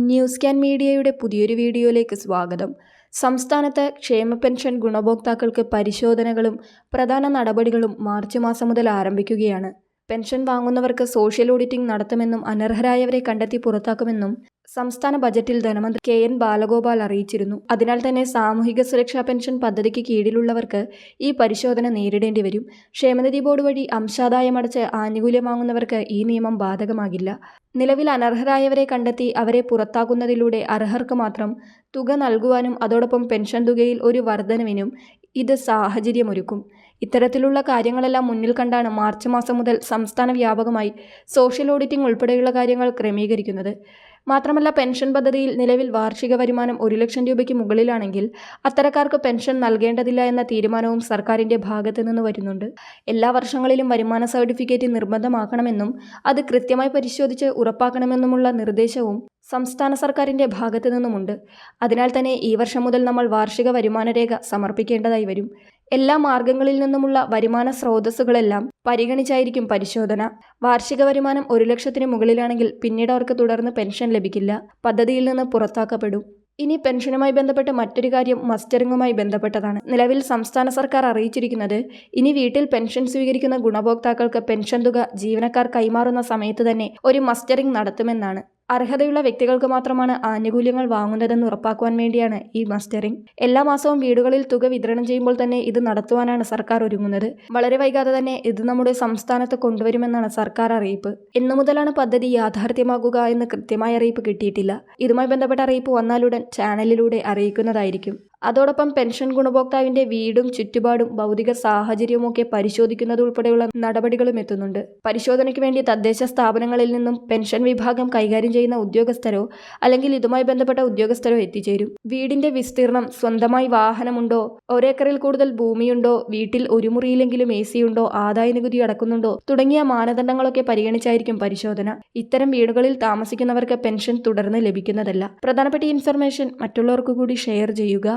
News can മീഡിയയുടെ പുതിയൊരു വീഡിയോയിലേക്ക് സ്വാഗതം. സംസ്ഥാനത്ത് ക്ഷേമ പെൻഷൻ ഗുണഭോക്താക്കൾക്ക് പരിശോധനകളും പ്രധാന നടപടികളും മാർച്ച് മാസം മുതൽ ആരംഭിക്കുകയാണ്. പെൻഷൻ വാങ്ങുന്നവർക്ക് സോഷ്യൽ ഓഡിറ്റിംഗ് നടത്തുമെന്നും അനർഹരായവരെ കണ്ടെത്തി പുറത്താക്കുമെന്നും സംസ്ഥാന ബജറ്റിൽ ധനമന്ത്രി KN ബാലഗോപാൽ അറിയിച്ചിരുന്നു. അതിനാൽ തന്നെ സാമൂഹിക സുരക്ഷാ പെൻഷൻ പദ്ധതിക്ക് കീഴിലുള്ളവർക്ക് ഈ പരിശോധന നേരിടേണ്ടി വരും. ക്ഷേമനിധി ബോർഡ് വഴി അംശാദായമടച്ച് ആനുകൂല്യം വാങ്ങുന്നവർക്ക് ഈ നിയമം ബാധകമാകില്ല. നിലവിൽ അനർഹരായവരെ കണ്ടെത്തി അവരെ പുറത്താക്കുന്നതിലൂടെ അർഹർക്ക് മാത്രം തുക നൽകുവാനും അതോടൊപ്പം പെൻഷൻ തുകയിൽ ഒരു വർധനവിനും ഇത് സാഹചര്യമൊരുക്കും. ഇത്തരത്തിലുള്ള കാര്യങ്ങളെല്ലാം മുന്നിൽ കണ്ടാണ് മാർച്ച് മാസം മുതൽ സംസ്ഥാന വ്യാപകമായി സോഷ്യൽ ഓഡിറ്റിംഗ് ഉൾപ്പെടെയുള്ള കാര്യങ്ങൾ ക്രമീകരിക്കുന്നത്. മാത്രമല്ല, പെൻഷൻ പദ്ധതിയിൽ നിലവിൽ വാർഷിക വരുമാനം 1 ലക്ഷം രൂപയ്ക്ക് മുകളിലാണെങ്കിൽ അത്തരക്കാർക്ക് പെൻഷൻ നൽകേണ്ടതില്ല എന്ന തീരുമാനവും സർക്കാരിൻ്റെ ഭാഗത്ത് നിന്ന് വരുന്നുണ്ട്. എല്ലാ വർഷങ്ങളിലും വരുമാന സർട്ടിഫിക്കറ്റ് നിർബന്ധമാക്കണമെന്നും അത് കൃത്യമായി പരിശോധിച്ച് ഉറപ്പാക്കണമെന്നുമുള്ള നിർദ്ദേശവും സംസ്ഥാന സർക്കാരിൻ്റെ ഭാഗത്തു നിന്നുമുണ്ട്. അതിനാൽ തന്നെ ഈ വർഷം മുതൽ നമ്മൾ വാർഷിക വരുമാന രേഖ സമർപ്പിക്കേണ്ടതായി വരും. എല്ലാ മാർഗങ്ങളിൽ നിന്നുമുള്ള വരുമാന സ്രോതസ്സുകളെല്ലാം പരിഗണിച്ചായിരിക്കും പരിശോധന. വാർഷിക വരുമാനം 1 ലക്ഷത്തിന് മുകളിലാണെങ്കിൽ പിന്നീട് അവർക്ക് തുടർന്ന് പെൻഷൻ ലഭിക്കില്ല, പദ്ധതിയിൽ നിന്ന് പുറത്താക്കപ്പെടും. ഇനി പെൻഷനുമായി ബന്ധപ്പെട്ട് മറ്റൊരു കാര്യം മസ്റ്ററിങ്ങുമായി ബന്ധപ്പെട്ടതാണ്. നിലവിൽ സംസ്ഥാന സർക്കാർ അറിയിച്ചിരിക്കുന്നത് ഇനി വീട്ടിൽ പെൻഷൻ സ്വീകരിക്കുന്ന ഗുണഭോക്താക്കൾക്ക് പെൻഷൻ തുക ജീവനക്കാർ കൈമാറുന്ന സമയത്ത് തന്നെ ഒരു മസ്റ്ററിംഗ് നടത്തുമെന്നാണ്. അർഹതയുള്ള വ്യക്തികൾക്ക് മാത്രമാണ് ആനുകൂല്യങ്ങൾ വാങ്ങുന്നതെന്ന് ഉറപ്പാക്കുവാൻ വേണ്ടിയാണ് ഈ മസ്റ്ററിംഗ്. എല്ലാ മാസവും വീടുകളിൽ തുക വിതരണം ചെയ്യുമ്പോൾ തന്നെ ഇത് നടത്തുവാനാണ് സർക്കാർ ഒരുങ്ങുന്നത്. വളരെ വൈകാതെ തന്നെ ഇത് നമ്മുടെ സംസ്ഥാനത്ത് കൊണ്ടുവരുമെന്നാണ് സർക്കാർ അറിയിപ്പ്. എന്നു മുതലാണ് പദ്ധതി യാഥാർത്ഥ്യമാകുക എന്ന് കൃത്യമായ അറിയിപ്പ് കിട്ടിയിട്ടില്ല. ഇതുമായി ബന്ധപ്പെട്ട അറിയിപ്പ് വന്നാലുടൻ ചാനലിലൂടെ അറിയിക്കുന്നതായിരിക്കും. അതോടൊപ്പം പെൻഷൻ ഗുണഭോക്താവിന്റെ വീടും ചുറ്റുപാടും ഭൗതിക സാഹചര്യവുമൊക്കെ പരിശോധിക്കുന്നതുൾപ്പെടെയുള്ള നടപടികളും എത്തുന്നുണ്ട്. പരിശോധനയ്ക്ക് വേണ്ടി തദ്ദേശ സ്ഥാപനങ്ങളിൽ നിന്നും പെൻഷൻ വിഭാഗം കൈകാര്യം ചെയ്യുന്ന ഉദ്യോഗസ്ഥരോ അല്ലെങ്കിൽ ഇതുമായി ബന്ധപ്പെട്ട ഉദ്യോഗസ്ഥരോ എത്തിച്ചേരും. വീടിന്റെ വിസ്തീർണം, സ്വന്തമായി വാഹനമുണ്ടോ, 1 ഏക്കറിൽ കൂടുതൽ ഭൂമിയുണ്ടോ, വീട്ടിൽ ഒരു മുറിയിലെങ്കിലും AC ഉണ്ടോ, ആദായ നികുതി അടക്കുന്നുണ്ടോ തുടങ്ങിയ മാനദണ്ഡങ്ങളൊക്കെ പരിഗണിച്ചായിരിക്കും പരിശോധന. ഇത്തരം വീടുകളിൽ താമസിക്കുന്നവർക്ക് പെൻഷൻ തുടർന്ന് ലഭിക്കുന്നതല്ല. പ്രധാനപ്പെട്ട ഇൻഫർമേഷൻ മറ്റുള്ളവർക്ക് കൂടി ഷെയർ ചെയ്യുക.